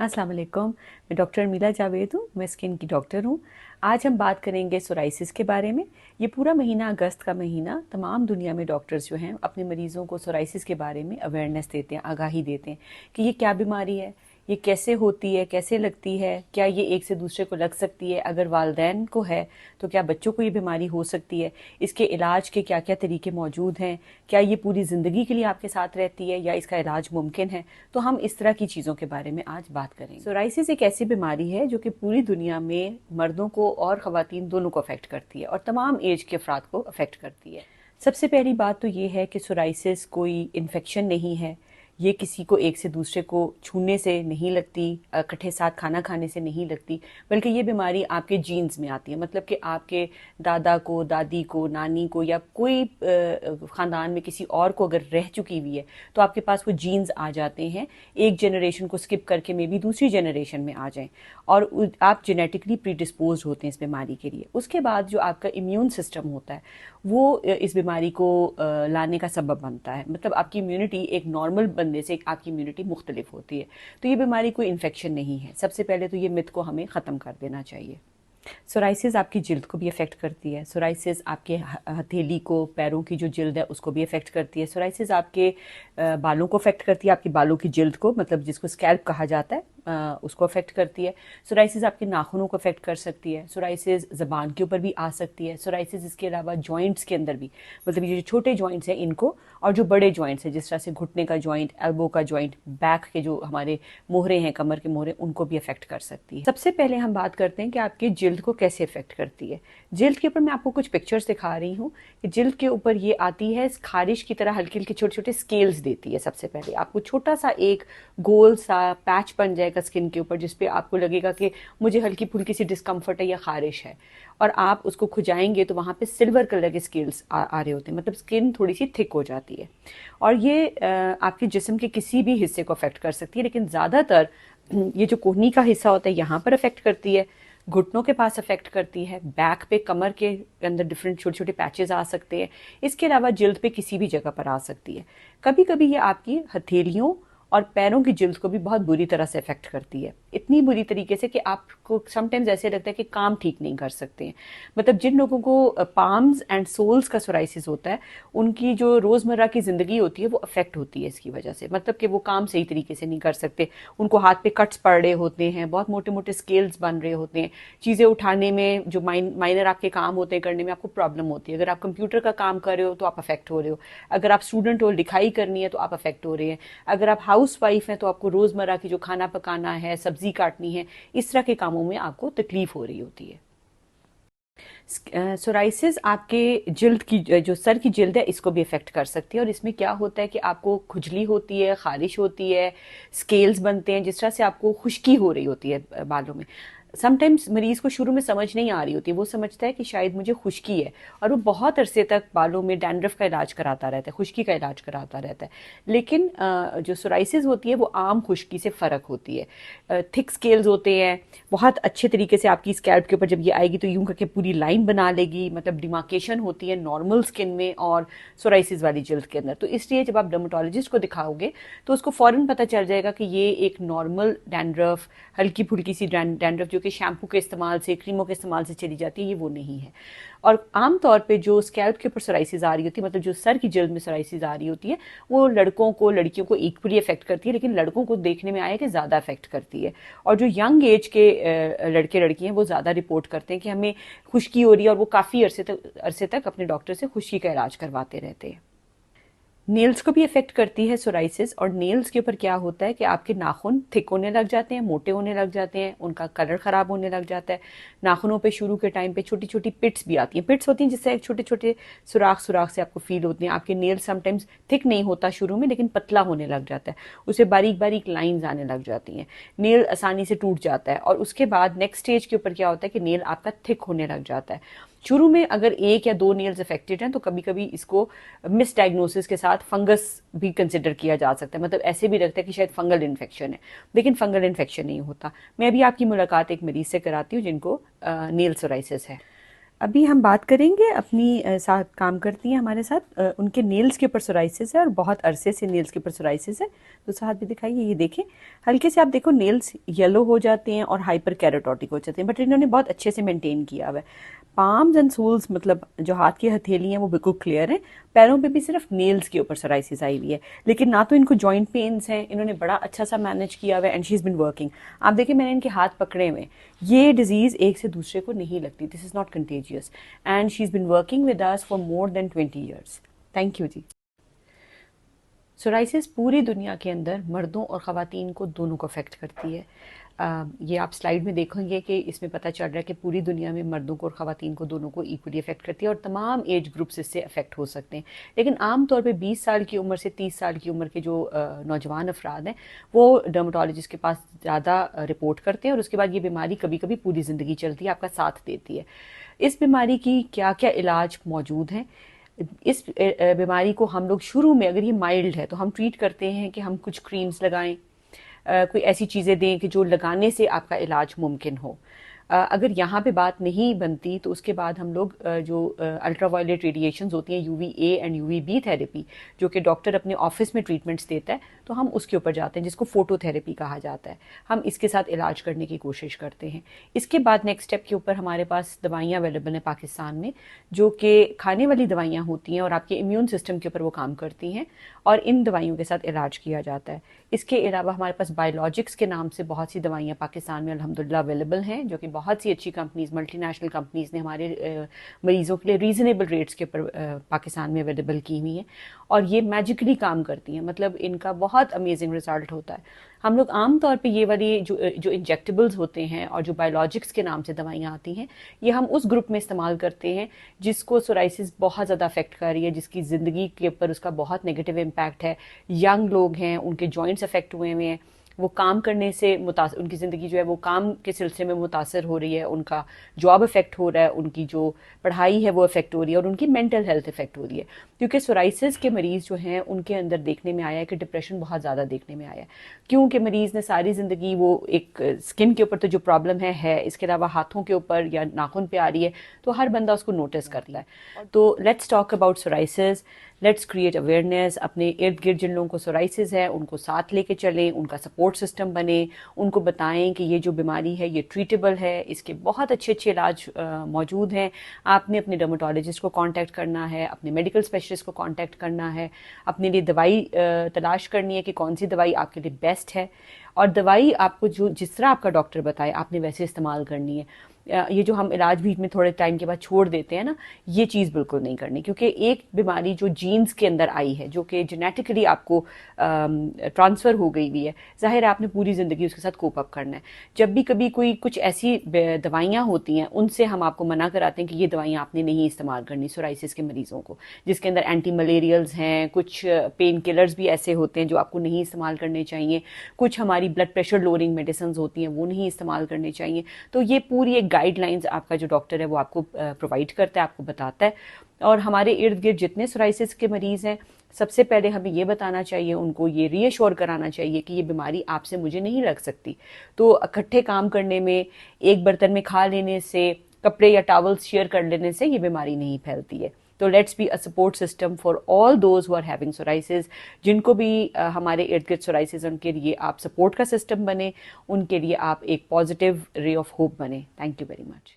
अस्सलाम वालेकुम। मैं डॉक्टर मीला जावेद हूँ। मैं स्किन की डॉक्टर हूँ। आज हम बात करेंगे सोराइसिस के बारे में। ये पूरा महीना अगस्त का महीना तमाम दुनिया में डॉक्टर्स जो हैं अपने मरीज़ों को सोराइसिस के बारे में अवेयरनेस देते हैं, आगाही देते हैं कि ये क्या बीमारी है, ये कैसे होती है, कैसे लगती है, क्या ये एक से दूसरे को लग सकती है, अगर वालदैन को है तो क्या बच्चों को ये बीमारी हो सकती है, इसके इलाज के क्या क्या तरीके मौजूद हैं, क्या ये पूरी ज़िंदगी के लिए आपके साथ रहती है या इसका इलाज मुमकिन है। तो हम इस तरह की चीज़ों के बारे में आज बात करेंगे। सोराइसिस एक ऐसी बीमारी है जो कि पूरी दुनिया में मर्दों को और ख़वातीन दोनों को अफेक्ट करती है और तमाम एज के अफराद को अफेक्ट करती है। सबसे पहली बात तो ये है कि सोराइसिस कोई इन्फेक्शन नहीं है। ये किसी को एक से दूसरे को छूने से नहीं लगती, इकट्ठे साथ खाना खाने से नहीं लगती, बल्कि ये बीमारी आपके जीन्स में आती है। मतलब कि आपके दादा को, दादी को, नानी को या कोई ख़ानदान में किसी और को अगर रह चुकी हुई है तो आपके पास वो जीन्स आ जाते हैं। एक जनरेशन को स्किप करके मे बी दूसरी जनरेशन में आ जाएं और आप जेनेटिकली प्रीडिस्पोज होते हैं इस बीमारी के लिए। उसके बाद जो आपका इम्यून सिस्टम होता है वो इस बीमारी को लाने का सबब बनता है। मतलब आपकी इम्यूनिटी एक नॉर्मल बंदे से आपकी इम्यूनिटी मुख्तलिफ होती है। तो ये बीमारी कोई इन्फेक्शन नहीं है। सबसे पहले तो ये मिथ को हमें ख़त्म कर देना चाहिए। सोराइसिस आपकी जिल्द को भी अफेक्ट करती है। सोराइसिस आपके हथेली को, पैरों की जो जिल्द है उसको भी अफेक्ट करती है। सोराइसिस आपके बालों को अफेक्ट करती है, आपकी बालों की जिल्द को, मतलब जिसको स्कैल्प कहा जाता है, उसको अफेक्ट करती है। सोराइसिस आपके नाखूनों को अफेक्ट कर सकती है। सोराइसिस ज़बान के ऊपर भी आ सकती है। सोराइसिस इसके अलावा जॉइंट्स के अंदर भी, मतलब ये जो छोटे जॉइंट्स हैं इनको और जो बड़े जॉइंट्स हैं जिस तरह से घुटने का जॉइंट, एल्बो का जॉइंट, बैक के जो हमारे मोहरे हैं, कमर के मोहरे, उनको भी अफेक्ट कर सकती है। सबसे पहले हम बात करते हैं कि आपकी जिल्द को कैसे अफेक्ट करती है। जिल्द के ऊपर मैं आपको कुछ पिक्चर्स दिखा रही हूँ कि जिल्द के ऊपर ये आती है खारिश की तरह, हल्के हल्के छोटे छोटे स्केल्स देती है। सबसे पहले आपको छोटा सा एक गोल सा पैच बन जाएगा स्किन के ऊपर जिसपे आपको लगेगा कि मुझे हल्की फुल्की सी डिस्कम्फर्ट है या खारिश है, और आप उसको खुजाएंगे तो वहाँ पे सिल्वर कलर के स्केल्स आ रहे होते हैं। मतलब स्किन थोड़ी सी थिक हो जाती है और ये आपके जिस्म के किसी भी हिस्से को अफेक्ट कर सकती है, लेकिन ज़्यादातर ये जो कोहनी का हिस्सा होता है यहाँ पर अफेक्ट करती है, घुटनों के पास अफेक्ट करती है, बैक पे, कमर के अंदर डिफरेंट छोटे छोटे पैचेस आ सकते हैं। इसके अलावा जिल्द पे किसी भी जगह पर आ सकती है। कभी कभी ये आपकी हथेलियों और पैरों की जिल्द को भी बहुत बुरी तरह से अफेक्ट करती है। इतनी बुरी तरीके से कि आपको समटाइम्स ऐसे लगता है कि काम ठीक नहीं कर सकते हैं। मतलब जिन लोगों को पाम्स एंड सोल्स का सोराइसिस होता है उनकी जो रोज़मर्रा की ज़िंदगी होती है वो अफेक्ट होती है इसकी वजह से। मतलब कि वो काम सही तरीके से नहीं कर सकते, उनको हाथ पे कट्स पड़ रहे होते हैं, बहुत मोटे मोटे स्केल्स बन रहे होते हैं, चीज़ें उठाने में जो माइनर आपके काम होते हैं करने में आपको प्रॉब्लम होती है। अगर आप कंप्यूटर का काम कर रहे हो तो आप अफेक्ट हो रहे हो, अगर आप स्टूडेंट हो, लिखाई करनी है तो आप अफेक्ट हो रहे हैं, अगर आप हाउस वाइफ हैं तो आपको रोज़मर्रा की जो खाना पकाना है, सब्जी काटनी है, इस तरह के कामों में आपको तकलीफ हो रही होती है। सोराइसिस आपके जिल्द की, जो सर की जिल्द है, इसको भी अफेक्ट कर सकती है। और इसमें क्या होता है कि आपको खुजली होती है, खारिश होती है, स्केल्स बनते हैं, जिस तरह से आपको खुश्की हो रही होती है बालों में। समटाइम्स मरीज को शुरू में समझ नहीं आ रही होती, वो समझता है कि शायद मुझे खुश्की है और वो बहुत अरसे तक बालों में डैंड्रफ का इलाज कराता रहता है, खुश्की का इलाज कराता रहता है। लेकिन जो सोराइसिस होती है वो आम खुश्की से फ़र्क होती है। थिक स्केल्स होते हैं, बहुत अच्छे तरीके से आपकी स्कैल्प के ऊपर जब ये आएगी तो यूं करके पूरी लाइन बना लेगी, मतलब डिमार्केशन होती है नॉर्मल स्किन में और सोराइसिस वाली जिल्द के अंदर। तो इसलिए जब आप डर्मेटोलॉजिस्ट को दिखाओगे तो उसको फ़ौरन पता चल जाएगा कि ये एक नॉर्मल डैंड्रफ, हल्की फुल्की सी डैंड्रफ जो कि शैम्पू के इस्तेमाल से, क्रीमों के इस्तेमाल से चली जाती है, ये वो नहीं है। और आम तौर पे जो स्कैल्प के ऊपर सोराइसिस आ रही होती है, मतलब जो सर की जिल्द में सोराइसिस आ रही होती है, वो लड़कों को, लड़कियों को इक्वली अफेक्ट करती है, लेकिन लड़कों को देखने में आया कि ज़्यादा अफेक्ट करती है। और जो यंग एज के लड़के लड़की हैं वो ज़्यादा रिपोर्ट करते हैं कि हमें खुश्की हो रही है, और वो काफ़ी अरसे तक अपने डॉक्टर से खुश्की का इलाज करवाते रहते हैं। नेल्स को भी अफेक्ट करती है सोराइसिस। और नेल्स के ऊपर क्या होता है कि आपके नाखून थिक होने लग जाते हैं, मोटे होने लग जाते हैं, उनका कलर ख़राब होने लग जाता है। नाखूनों पे शुरू के टाइम पे छोटी छोटी पिट्स भी आती हैं। पिट्स होती हैं जिससे एक छोटे छोटे सुराख सुराख से आपको फील होती हैं। आपके नेल्स समटाइम्स थिक नहीं होता शुरू में, लेकिन पतला होने लग जाता है, उसे बारीक बारीक लाइंस आने लग जाती हैं, नेल आसानी से टूट जाता है। और उसके बाद नेक्स्ट स्टेज के ऊपर क्या होता है कि नेल आपका थिक होने लग जाता है। शुरू में अगर एक या दो नेल्स अफेक्टेड हैं तो कभी कभी इसको मिस डायग्नोसिस के साथ फंगस भी कंसिडर किया जा सकता है। मतलब ऐसे भी लगता है कि शायद फंगल इन्फेक्शन है, लेकिन फंगल इन्फेक्शन नहीं होता। मैं अभी आपकी मुलाकात एक मरीज से कराती हूँ जिनको नेल सोराइसिस है। अभी हम बात करेंगे अपनी साथ काम करती हैं हमारे साथ, उनके नेल्स के ऊपर सोराइसिस है और बहुत अरसे से नेल्स के ऊपर सोराइसिस है। तो साथ भी दिखाइए, ये देखें हल्के से आप देखो नेल्स येलो हो जाते हैं और हाइपर कैरोटोटिक हो जाते हैं, बट इन्होंने बहुत अच्छे से मेंटेन किया हुआ है। पाम्स एंड सोल्स मतलब जो हाथ की हथेली हैं वो बिल्कुल क्लियर है। पैरों पे भी सिर्फ नेल्स के ऊपर सोराइसिस आई हुई है, लेकिन ना तो इनको जॉइंट पेन्स हैं, इन्होंने बड़ा अच्छा सा मैनेज किया हुआ है and she is been working. आप देखिए मैंने इनके हाथ पकड़े हुए, ये डिजीज़ एक से दूसरे को नहीं लगती, this is not contagious and she is been working with us for more than 20 years. Thank you ji. Psoriasis पूरी दुनिया के अंदर मर्दों और ख़वातीन को दोनों को अफेक्ट करती है। ये आप स्लाइड में देखेंगे कि इसमें पता चल रहा है कि पूरी दुनिया में मर्दों को और ख़वातीन को दोनों को इक्वली अफेक्ट करती है और तमाम एज ग्रुप्स इससे अफेक्ट हो सकते हैं। लेकिन आम तौर पे 20 साल की उम्र से 30 साल की उम्र के जो नौजवान अफराद हैं वो डर्मेटोलॉजिस्ट के पास ज़्यादा रिपोर्ट करते हैं और उसके बाद ये बीमारी कभी कभी पूरी ज़िंदगी चलती है, आपका साथ देती है। इस बीमारी की क्या क्या इलाज मौजूद हैं? इस बीमारी को हम लोग शुरू में, अगर ये माइल्ड है तो हम ट्रीट करते हैं कि हम कुछ क्रीम्स लगाएं, कोई ऐसी चीज़ें दें कि जो लगाने से आपका इलाज मुमकिन हो। अगर यहाँ पे बात नहीं बनती तो उसके बाद हम लोग जो अल्ट्रावायलेट रेडिएशंस होती हैं, यूवीए एंड यूवीबी थेरेपी, जो कि डॉक्टर अपने ऑफिस में ट्रीटमेंट्स देता है, तो हम उसके ऊपर जाते हैं, जिसको फोटोथेरेपी कहा जाता है। हम इसके साथ इलाज करने की कोशिश करते हैं। इसके बाद नेक्स्ट स्टेप के ऊपर हमारे पास दवाइयाँ अवेलेबल हैं पाकिस्तान में, जो कि खाने वाली दवाइयाँ होती हैं और आपके इम्यून सिस्टम के ऊपर वो काम करती हैं और इन दवाइयों के साथ इलाज किया जाता है। इसके अलावा हमारे पास बायोलॉजिक्स के नाम से बहुत सी दवाइयाँ पाकिस्तान में अल्हम्दुलिल्लाह अवेलेबल हैं, जो कि बहुत सी अच्छी कंपनीज, मल्टीनेशनल कंपनीज ने हमारे मरीजों के लिए रीजनेबल रेट्स के ऊपर पाकिस्तान में अवेलेबल की हुई हैं और ये मैजिकली काम करती हैं, मतलब इनका बहुत अमेजिंग रिजल्ट होता है। हम लोग आम तौर पे ये वाली जो इंजेक्टेबल्स होते हैं और जो बायोलॉजिक्स के नाम से दवाइयाँ आती हैं, ये हम उस ग्रुप में इस्तेमाल करते हैं जिसको सोराइसिस बहुत ज़्यादा अफेक्ट कर रही है, जिसकी ज़िंदगी के ऊपर उसका बहुत नेगेटिव इम्पैक्ट है। यंग लोग हैं, उनके जॉइंट्स अफेक्ट हुए हैं, वो काम करने से उनकी ज़िंदगी जो है वो काम के सिलसिले में मुतासर हो रही है, उनका जॉब इफेक्ट हो रहा है, उनकी जो पढ़ाई है वो इफेक्ट हो रही है और उनकी मेंटल हेल्थ इफेक्ट हो रही है। क्योंकि सोराइसिस के मरीज़ जो हैं उनके अंदर देखने में आया है कि डिप्रेशन बहुत ज़्यादा देखने में आया है, क्योंकि मरीज़ ने सारी ज़िंदगी वो एक स्किन के ऊपर तो जो प्रॉब्लम है, इसके अलावा हाथों के ऊपर या नाखून पे आ रही है, तो हर बंदा उसको नोटिस करता है। तो let's talk about psoriasis, let's create awareness. अपने इर्द गिर्द जिन लोगों को सोराइसिस है उनको साथ लेके चलें, उनका सपोर्ट सिस्टम बने, उनको बताएं कि ये जो बीमारी है ये ट्रीटेबल है, इसके बहुत अच्छे अच्छे इलाज मौजूद हैं। आपने अपने डर्मेटोलॉजिस्ट को कांटेक्ट करना है, अपने मेडिकल स्पेशलिस्ट को कांटेक्ट करना है, अपने लिए दवाई तलाश करनी है कि कौन सी दवाई आपके लिए बेस्ट है और दवाई आपको जो जिस तरह आपका डॉक्टर बताए आपने वैसे इस्तेमाल करनी है। ये जो हम इलाज बीच में थोड़े टाइम के बाद छोड़ देते हैं ना, ये चीज़ बिल्कुल नहीं करनी, क्योंकि एक बीमारी जो जीन्स के अंदर आई है, जो कि जेनेटिकली आपको ट्रांसफ़र हो गई हुई है, ज़ाहिर है आपने पूरी ज़िंदगी उसके साथ कोप अप करना है। जब भी कभी कोई कुछ ऐसी दवाइयाँ होती हैं उनसे हम आपको मना कराते हैं कि ये दवाइयाँ आपने नहीं इस्तेमाल करनी सोराइसिस के मरीज़ों को, जिसके अंदर एंटी मलेरियल्स हैं, कुछ पेन किलर्स भी ऐसे होते हैं जो आपको नहीं इस्तेमाल करने चाहिए, कुछ हमारी ब्लड प्रेशर लोअरिंग मेडिसिन होती हैं वो नहीं इस्तेमाल करने चाहिए। तो ये पूरी एक गाइडलाइंस आपका जो डॉक्टर है वो आपको प्रोवाइड करता है, आपको बताता है। और हमारे इर्द गिर्द जितने सोराइसिस के मरीज़ हैं, सबसे पहले हमें ये बताना चाहिए, उनको ये रीअश्योर कराना चाहिए कि ये बीमारी आपसे मुझे नहीं लग सकती। तो इकट्ठे काम करने में, एक बर्तन में खा लेने से, कपड़े या टॉवल्स शेयर कर लेने से ये बीमारी नहीं फैलती है। तो let's be a support system for all those who are having psoriasis. जिनको भी हमारे इर्द गिर्द सोराइसिस, उनके लिए आप सपोर्ट का सिस्टम बने, उनके लिए आप एक पॉजिटिव रे ऑफ होप बने। Thank you very much.